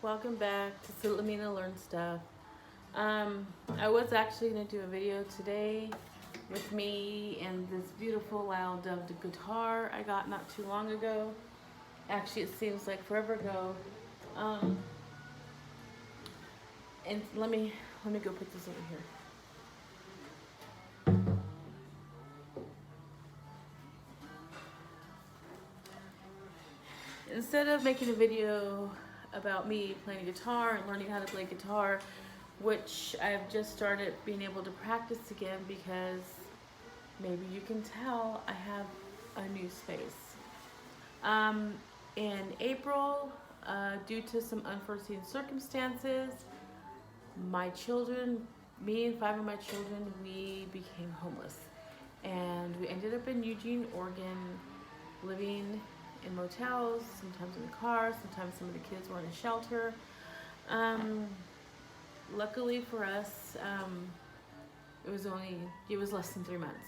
welcome back to Citlalmina Learn Stuff. I was actually going to do a video today with me and this beautiful loud dubbed guitar I got not too long ago. Actually, it seems like forever ago. And let me go put this over here. Instead of making a video about me playing guitar and learning how to play guitar, which I've just started being able to practice again because maybe you can tell I have a new space. In April, due to some unforeseen circumstances, my children, me and 5 of my children, we became homeless. And we ended up in Eugene, Oregon, living in motels, sometimes in the car, sometimes some of the kids were in a shelter. Luckily for us, it was less than 3 months.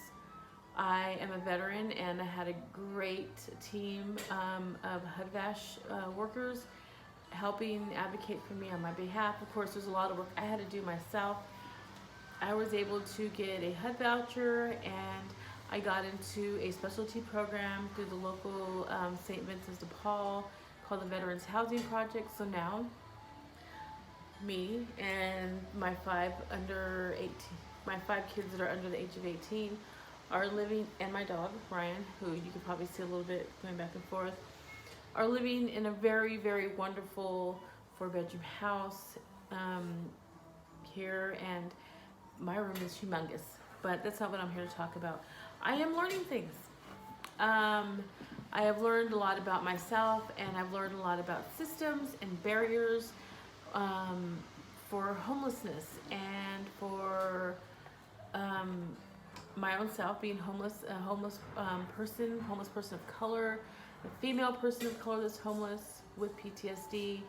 I am a veteran and I had a great team of HUD-VASH workers helping advocate for me on my behalf. Of course, there's a lot of work I had to do myself. I was able to get a HUD voucher and I got into a specialty program through the local St. Vincent de Paul called the Veterans Housing Project. So now, me and my 5 kids that are under the age of 18 are living, and my dog, Ryan, who you can probably see a little bit going back and forth, are living in a very, very wonderful 4-bedroom house here, and my room is humongous, but that's not what I'm here to talk about. I am learning things. I have learned a lot about myself, and I've learned a lot about systems and barriers for homelessness and for my own self being homeless, a homeless person of color, a female person of color that's homeless with PTSD,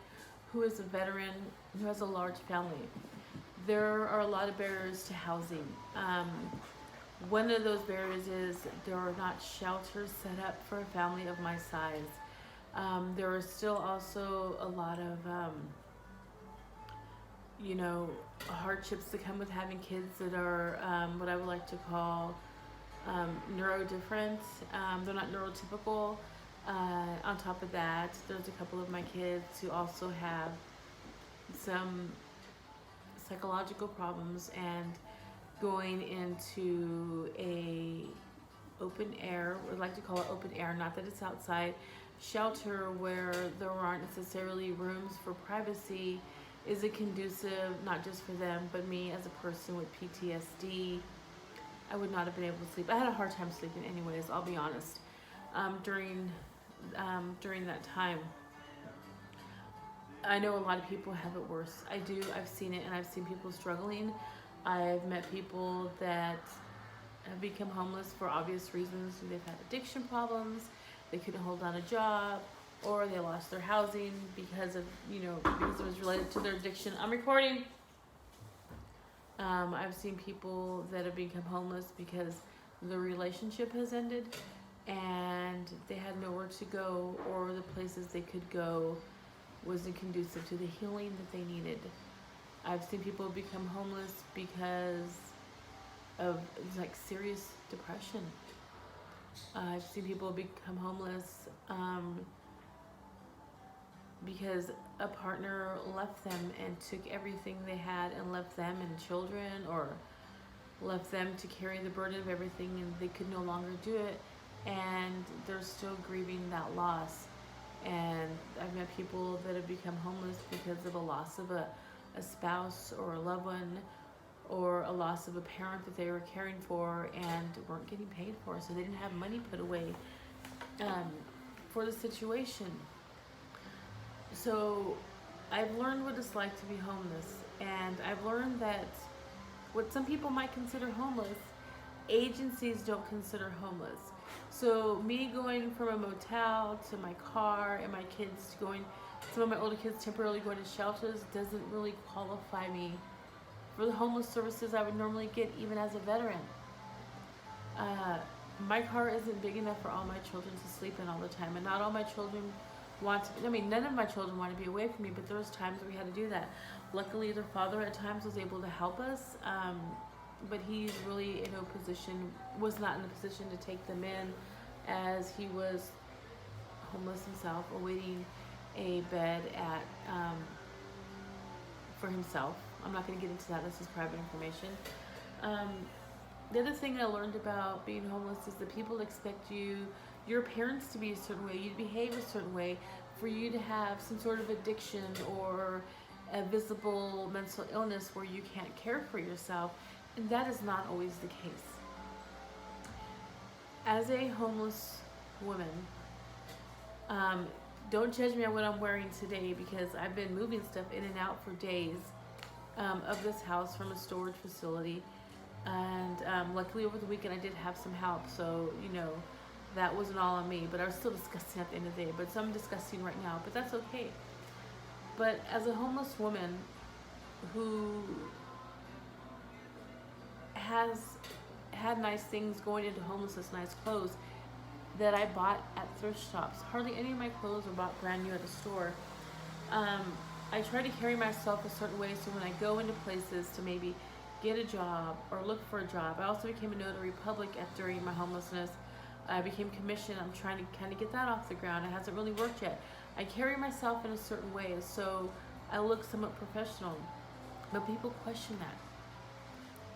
who is a veteran, who has a large family. There are a lot of barriers to housing. One of those barriers is there are not shelters set up for a family of my size. There are still also a lot of, hardships that come with having kids that are what I would like to call neurodifferent. They're not neurotypical. On top of that, there's a couple of my kids who also have some psychological problems, and going into a open air, we like to call it open air, not that it's outside, shelter where there aren't necessarily rooms for privacy isn't conducive, not just for them, but me as a person with PTSD. I would not have been able to sleep. I had a hard time sleeping anyways, I'll be honest, during that time. I know a lot of people have it worse. I've seen it, and I've seen people struggling. I've met people that have become homeless for obvious reasons. They've had addiction problems, they couldn't hold down a job, or they lost their housing because it was related to their addiction. I'm recording. I've seen people that have become homeless because the relationship has ended and they had nowhere to go, or the places they could go wasn't conducive to the healing that they needed. I've seen people become homeless because of serious depression. I've seen people become homeless because a partner left them and took everything they had and left them and children, or left them to carry the burden of everything, and they could no longer do it, and they're still grieving that loss. And I've met people that have become homeless because of a loss of a spouse or a loved one, or a loss of a parent that they were caring for and weren't getting paid for, so they didn't have money put away for the situation. So I've learned what it's like to be homeless, and I've learned that what some people might consider homeless, agencies don't consider homeless. So me going from a motel to my car, and my kids going, some of my older kids temporarily going to shelters, doesn't really qualify me for the homeless services I would normally get even as a veteran. My car isn't big enough for all my children to sleep in all the time, and not all my children none of my children want to be away from me, but there was times where we had to do that. Luckily, their father at times was able to help us, but he's really was not in a position to take them in, as he was homeless himself, awaiting a bed for himself. I'm not going to get into that. This is private information. The other thing I learned about being homeless is that people expect your parents to be a certain way, you to behave a certain way, for you to have some sort of addiction or a visible mental illness where you can't care for yourself, and that is not always the case. As a homeless woman, don't judge me on what I'm wearing today, because I've been moving stuff in and out for days of this house from a storage facility. And luckily over the weekend I did have some help, so that wasn't all on me, but I was still disgusting at the end of the day. But so I'm disgusting right now, but that's okay. But as a homeless woman who has had nice things going into homelessness, nice clothes that I bought at thrift shops. Hardly any of my clothes were bought brand new at a store. I try to carry myself a certain way, so when I go into places to maybe get a job or look for a job. I also became a notary public during my homelessness. I became commissioned. I'm trying to kind of get that off the ground. It hasn't really worked yet. I carry myself in a certain way, so I look somewhat professional. But people question that.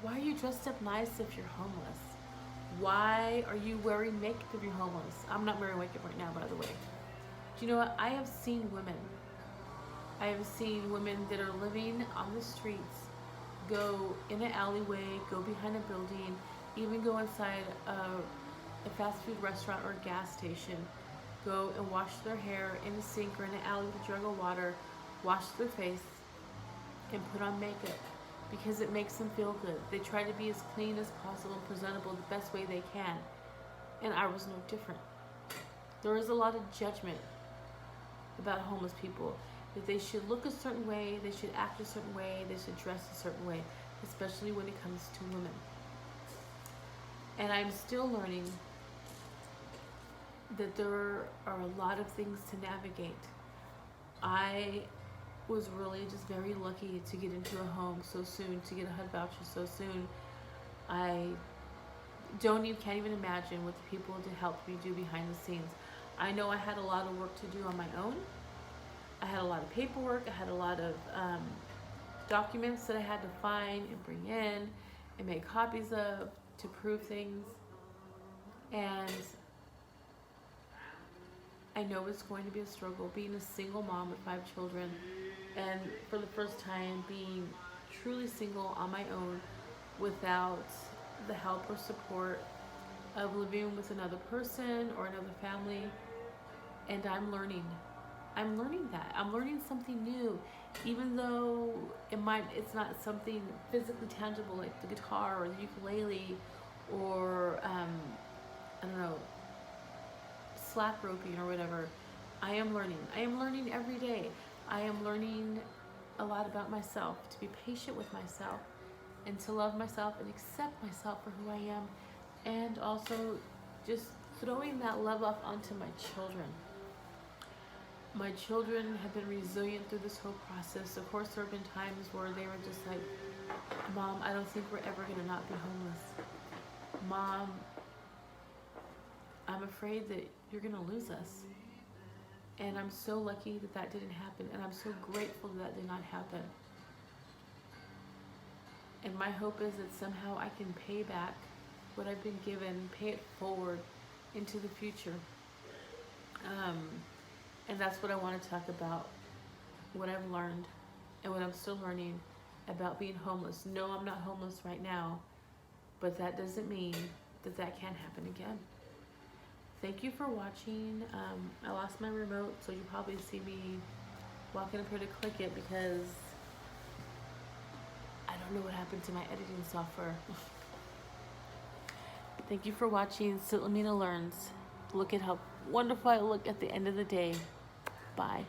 Why are you dressed up nice if you're homeless? Why are you wearing makeup if you're homeless? I'm not wearing makeup right now, by the way. Do you know what? I have seen women that are living on the streets go in an alleyway, go behind a building, even go inside a fast food restaurant or a gas station, go and wash their hair in a sink or in an alley with a jug of water, wash their face, and put on makeup because it makes them feel good. They try to be as clean as possible and presentable the best way they can. And I was no different. There is a lot of judgment about homeless people, that they should look a certain way, they should act a certain way, they should dress a certain way, especially when it comes to women. And I'm still learning that there are a lot of things to navigate. I was really just very lucky to get into a home so soon, to get a HUD voucher so soon. I can't even imagine what the people to help me do behind the scenes. I know I had a lot of work to do on my own. I had a lot of paperwork. I had a lot of documents that I had to find and bring in and make copies of to prove things. And I know it's going to be a struggle being a single mom with 5 children, and for the first time being truly single on my own without the help or support of living with another person or another family. And I'm learning that. I'm learning something new, even though it's not something physically tangible like the guitar or the ukulele or I don't know, slap roping or whatever. I am learning every day. I am learning a lot about myself, to be patient with myself and to love myself and accept myself for who I am, and also just throwing that love off onto my children. My children have been resilient through this whole process. Of course, there have been times where they were just like, Mom, I don't think we're ever gonna not be homeless. Mom, I'm afraid that you're gonna lose us. And I'm so lucky that that didn't happen, and I'm so grateful that did not happen. And my hope is that somehow I can pay back what I've been given, pay it forward into the future. And that's what I want to talk about, what I've learned and what I'm still learning about being homeless. No, I'm not homeless right now, but that doesn't mean that that can't happen again. Thank you for watching. I lost my remote, so you probably see me walking up here to click it because I don't know what happened to my editing software. Thank you for watching Citlalmina Learns. Look at how wonderful I look at the end of the day. Bye.